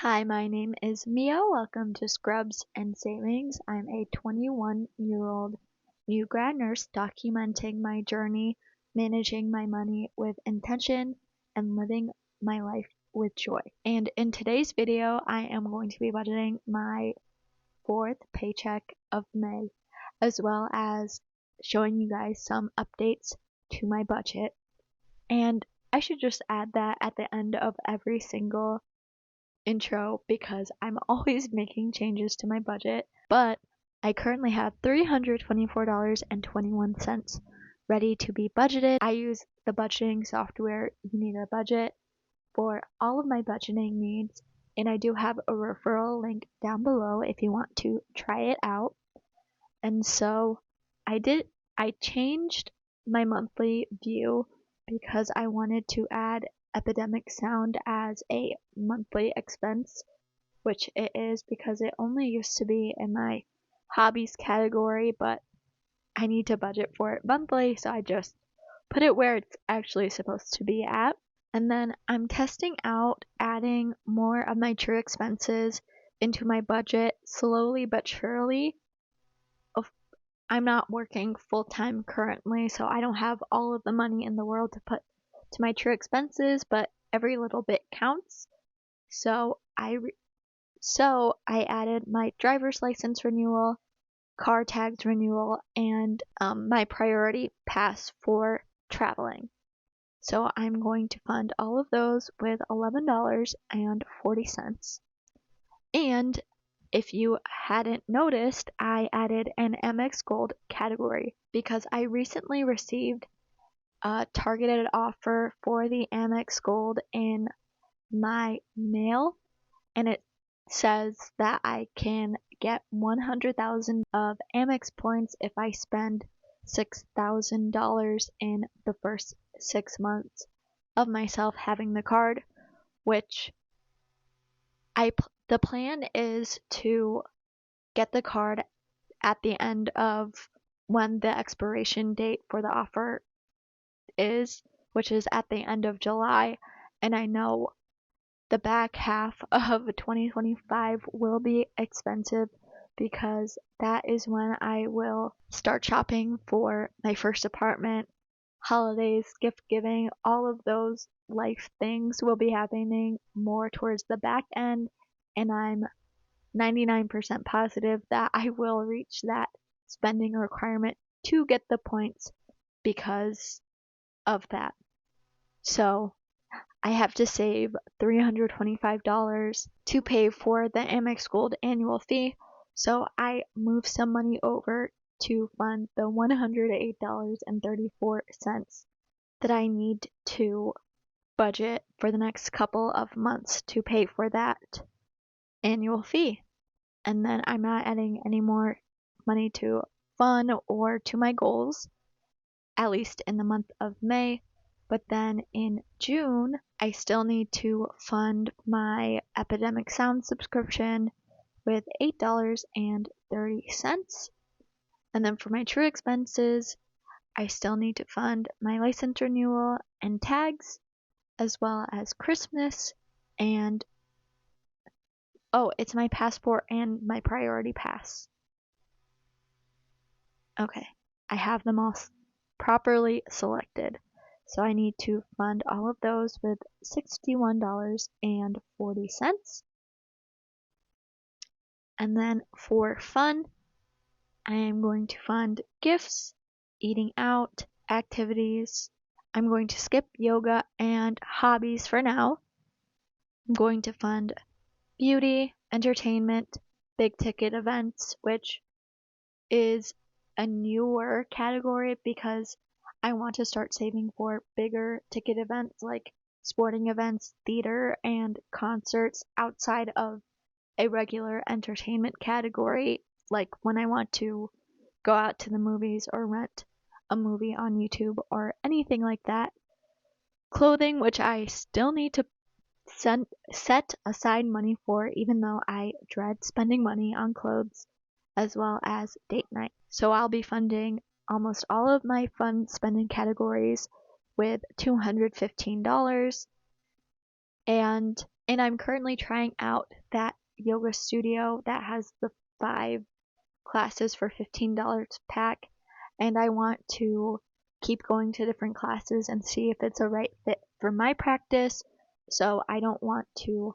Hi, my name is Mia. Welcome to Scrubs and Savings. I'm a 21-year-old new grad nurse documenting my journey, managing my money with intention, and living my life with joy. And in today's video, I am going to be budgeting my fourth paycheck of May, as well as showing you guys some updates to my budget. And I should just add that at the end of every single intro because I'm always making changes to my budget, but I currently have $324.21 ready to be budgeted. I use the budgeting software YNAB Budget for all of my budgeting needs, and I do have a referral link down below if you want to try it out. And so I changed my monthly view because I wanted to add epidemic sound as a monthly expense, which it is because it only used to be in my hobbies category, but I need to budget for it monthly, so I just put it where it's actually supposed to be at. And then I'm testing out adding more of my true expenses into my budget slowly but surely. I'm not working full-time currently, so I don't have all of the money in the world to put to my true expenses, but every little bit counts. So I added my driver's license renewal, car tags renewal, and my priority pass for traveling. So I'm going to fund all of those with $11.40. And if you hadn't noticed, I added an Amex Gold category because I recently received a targeted offer for the Amex Gold in my mail, and it says that I can get 100,000 of Amex points if I spend $6,000 in the first 6 months of myself having the card, which the plan is to get the card at the end of when the expiration date for the offer is, which is at the end of July, and I know the back half of 2025 will be expensive because that is when I will start shopping for my first apartment, holidays, gift giving, all of those life things will be happening more towards the back end, and I'm 99% positive that I will reach that spending requirement to get the points because of that. So I have to save $325 to pay for the Amex Gold annual fee, so I moved some money over to fund the $108.34 that I need to budget for the next couple of months to pay for that annual fee. And then I'm not adding any more money to fun or to my goals, at least in the month of May. But then in June, I still need to fund my Epidemic Sound subscription with $8.30. And then for my true expenses, I still need to fund my license renewal and tags, as well as Christmas and it's my passport and my priority pass. Okay, I have them all properly selected. So I need to fund all of those with $61.40. And then for fun, I am going to fund gifts, eating out, activities. I'm going to skip yoga and hobbies for now. I'm going to fund beauty, entertainment, big ticket events, which is a newer category because I want to start saving for bigger ticket events like sporting events, theater, and concerts outside of a regular entertainment category, like when I want to go out to the movies or rent a movie on YouTube or anything like that. Clothing, which I still need to set aside money for, even though I dread spending money on clothes, as well as date night. So I'll be funding almost all of my fun spending categories with $215, and And I'm currently trying out that yoga studio that has the 5 classes for $15 pack, and I want to keep going to different classes and see if it's a right fit for my practice. So I don't want to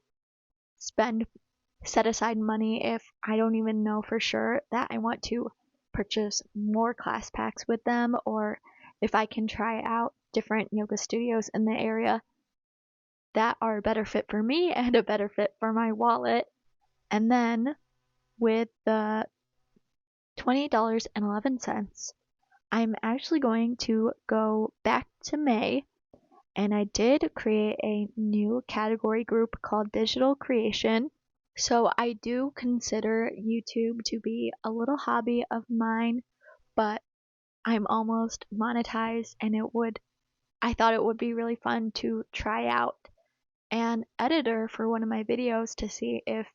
set aside money if I don't even know for sure that I want to purchase more class packs with them, or if I can try out different yoga studios in the area that are a better fit for me and a better fit for my wallet. And then with the $28.11, I'm actually going to go back to May, and I did create a new category group called Digital Creation. So I do consider YouTube to be a little hobby of mine, but I'm almost monetized, and I thought it would be really fun to try out an editor for one of my videos to see if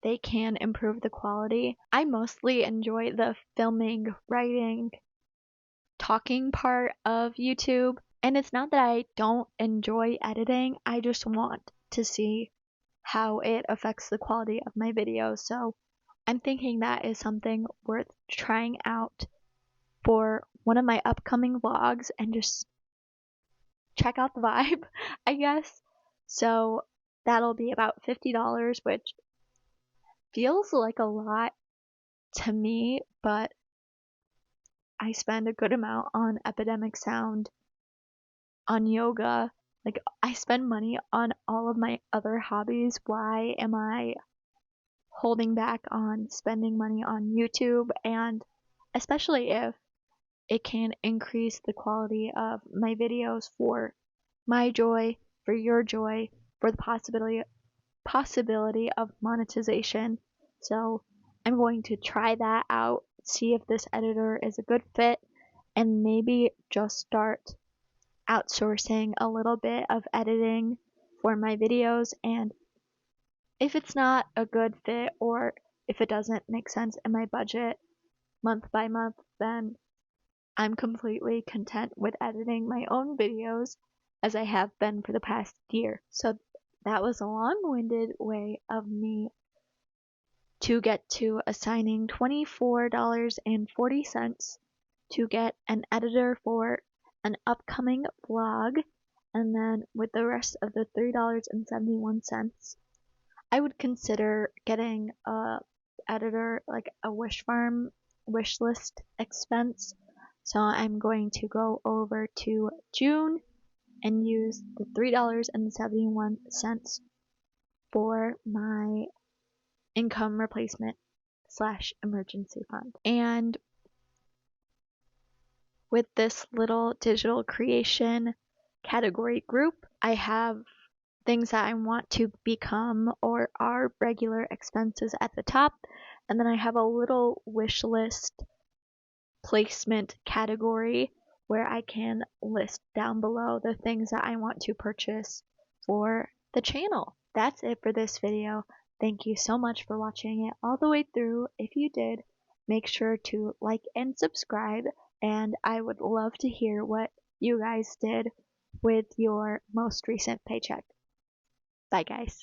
they can improve the quality. I mostly enjoy the filming, writing, talking part of YouTube, and it's not that I don't enjoy editing, I just want to see how it affects the quality of my videos. So I'm thinking that is something worth trying out for one of my upcoming vlogs and just check out the vibe, I guess. So that'll be about $50, which feels like a lot to me, but I spend a good amount on Epidemic Sound, on yoga. Like, I spend money on all of my other hobbies. Why am I holding back on spending money on YouTube? And especially if it can increase the quality of my videos for my joy, for your joy, for the possibility of monetization. So I'm going to try that out, see if this editor is a good fit, and maybe just start outsourcing a little bit of editing for my videos. And if it's not a good fit, or if it doesn't make sense in my budget month by month, then I'm completely content with editing my own videos as I have been for the past year. So that was a long-winded way of me to get to assigning $24.40 to get an editor for an upcoming vlog, and then with the rest of the $3.71, I would consider getting a editor, like a wish list expense. So I'm going to go over to June and use the $3.71 for my income replacement / emergency fund. And with this little digital creation category group, I have things that I want to become or are regular expenses at the top, and then I have a little wish list placement category where I can list down below the things that I want to purchase for the channel. That's it for this video. Thank you so much for watching it all the way through. If you did, make sure to like and subscribe, and I would love to hear what you guys did with your most recent paycheck. Bye guys.